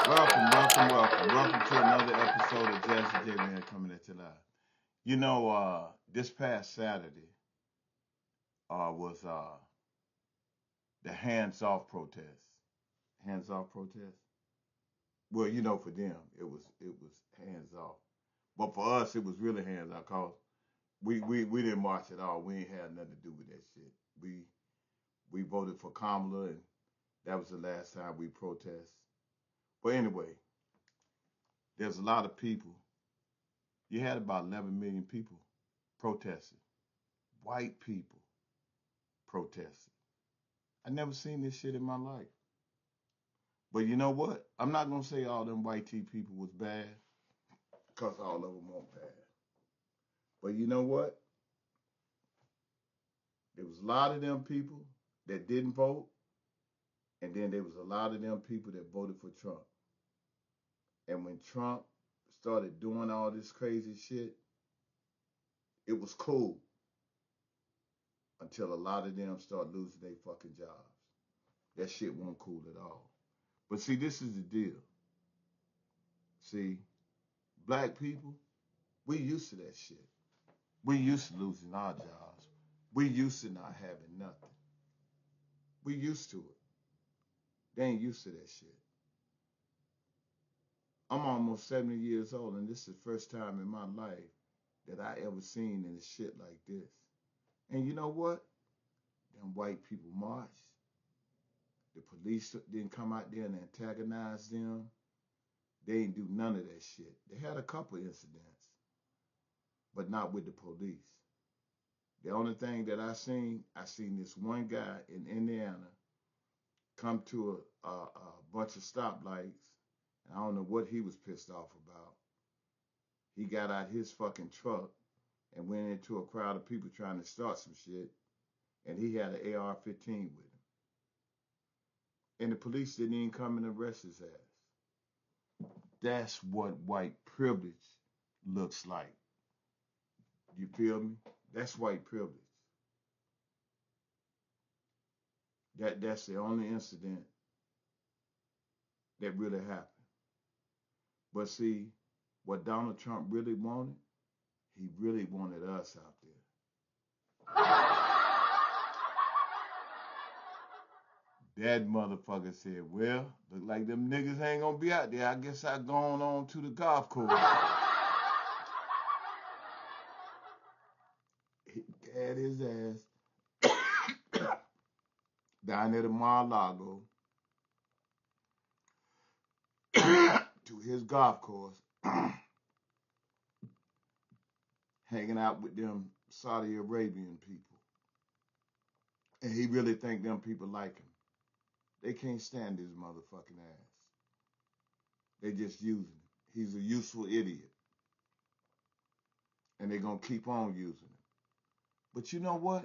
Welcome to another episode of Jazzy J Man coming at you live. This past Saturday was the hands off protest. Hands off protest. Well, for them it was hands off, but for us it was really hands off cause we didn't march at all. We ain't had nothing to do with that shit. We voted for Kamala, and that was the last time we protest. But anyway, there's a lot of people. You had about 11 million people protesting. White people protesting. I never seen this shit in my life. But you know what? I'm not gonna say all them white people was bad, because all of them weren't bad. But you know what? There was a lot of them people that didn't vote, and then there was a lot of them people that voted for Trump. And when Trump started doing all this crazy shit, it was cool until a lot of them started losing their fucking jobs. That shit wasn't cool at all. But see, this is the deal. See, black people, we used to that shit. We used to losing our jobs. We used to not having nothing. We used to it. They ain't used to that shit. I'm almost 70 years old, and this is the first time in my life that I ever seen any shit like this. And you know what? Them white people marched. The police didn't come out there and antagonize them. They didn't do none of that shit. They had a couple incidents, but not with the police. The only thing that I seen this one guy in Indiana come to a bunch of stoplights, and I don't know what he was pissed off about. He got out his fucking truck and went into a crowd of people trying to start some shit, and he had an AR-15 with him. And the police didn't even come and arrest his ass. That's what white privilege looks like. You feel me? That's white privilege. That's the only incident that really happened. But see, what Donald Trump really wanted, he really wanted us out there. That motherfucker said, well, look like them niggas ain't gonna be out there. I guess I gone on to the golf course. He had his ass down at the Mar-a-Lago to his golf course, hanging out with them Saudi Arabian people. And he really think them people like him. They can't stand his motherfucking ass. They just using him. He's a useful idiot. And they're going to keep on using him. But you know what?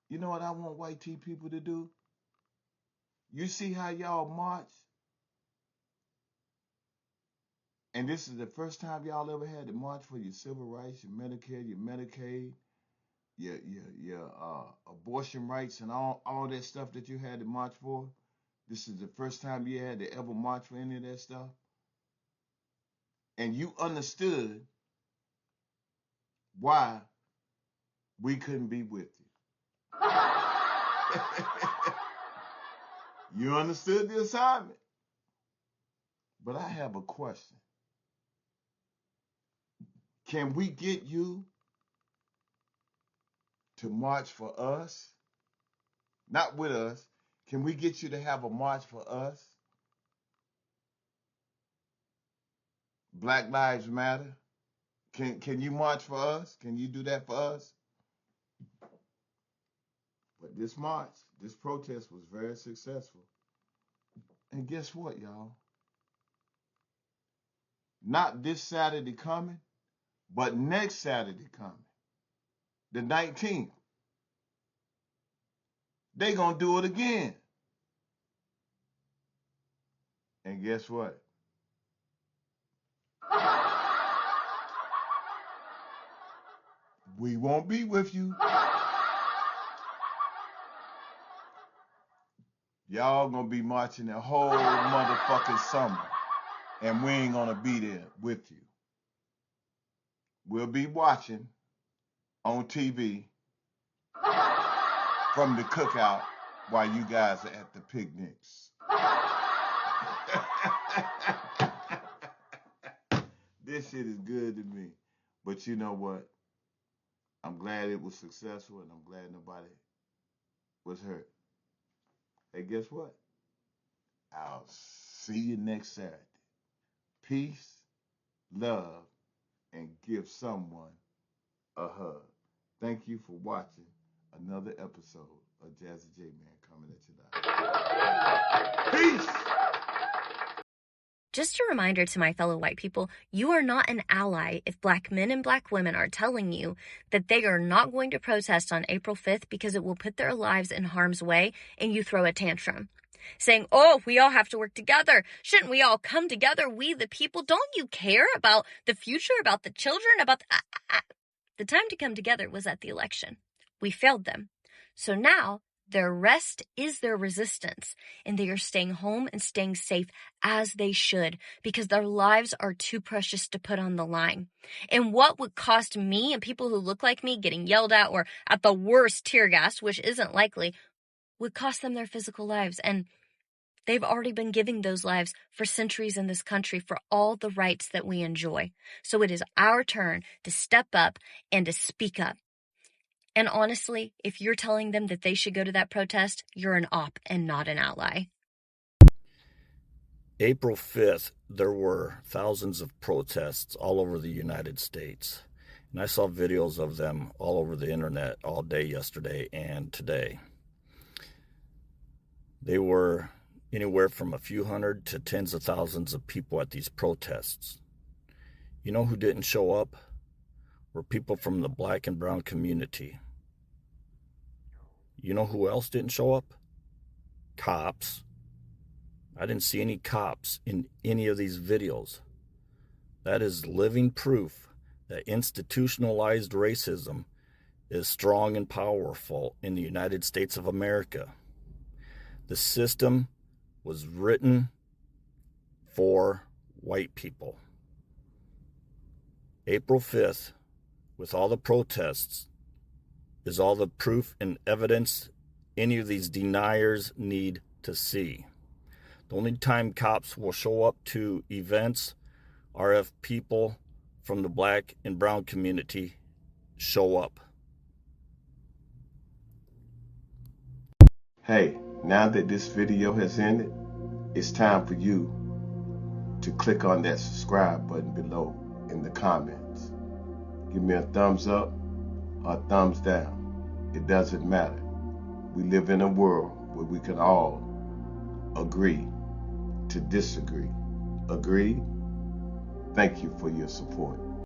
You know what I want white people to do? You see how y'all march? And this is the first time y'all ever had to march for your civil rights, your Medicare, your Medicaid, your abortion rights, and all that stuff that you had to march for. This is the first time you had to ever march for any of that stuff. And you understood why we couldn't be with you. You understood the assignment. But I have a question. Can we get you to march for us? Not with us. Can we get you to have a march for us? Black Lives Matter. Can you march for us? Can you do that for us? But this march, this protest was very successful. And guess what, y'all? Not this Saturday coming, but next Saturday coming, the 19th. They gonna do it again. And guess what? We won't be with you. Y'all gonna be marching the whole motherfucking summer, and we ain't gonna be there with you. We'll be watching on TV from the cookout while you guys are at the picnics. This shit is good to me. But you know what? I'm glad it was successful, and I'm glad nobody was hurt. Hey, guess what? I'll see you next Saturday. Peace, love, and give someone a hug. Thank you for watching another episode of Jazzy J Man coming at you live. Peace! Just a reminder to my fellow white people, you are not an ally if black men and black women are telling you that they are not going to protest on April 5th because it will put their lives in harm's way, and you throw a tantrum. Saying, oh, we all have to work together. Shouldn't we all come together, we the people? Don't you care about the future, about the children, about the time to come together was at the election. We failed them. So now their rest is their resistance, and they are staying home and staying safe as they should, because their lives are too precious to put on the line. And what would cost me and people who look like me getting yelled at, or at the worst tear gas, which isn't likely, would cost them their physical lives. And they've already been giving those lives for centuries in this country for all the rights that we enjoy. So it is our turn to step up and to speak up. And honestly, if you're telling them that they should go to that protest, you're an op and not an ally. April 5th, there were thousands of protests all over the United States. And I saw videos of them all over the internet all day yesterday and today. They were anywhere from a few hundred to tens of thousands of people at these protests. You know who didn't show up? Were people from the black and brown community. You know who else didn't show up? Cops. I didn't see any cops in any of these videos. That is living proof that institutionalized racism is strong and powerful in the United States of America. The system was written for white people. April 5th, with all the protests, is all the proof and evidence any of these deniers need to see. The only time cops will show up to events are if people from the black and brown community show up. Hey, now that this video has ended, it's time for you to click on that subscribe button below in the comments. Give me a thumbs up or a thumbs down. It doesn't matter. We live in a world where we can all agree to disagree. Agreed? Thank you for your support.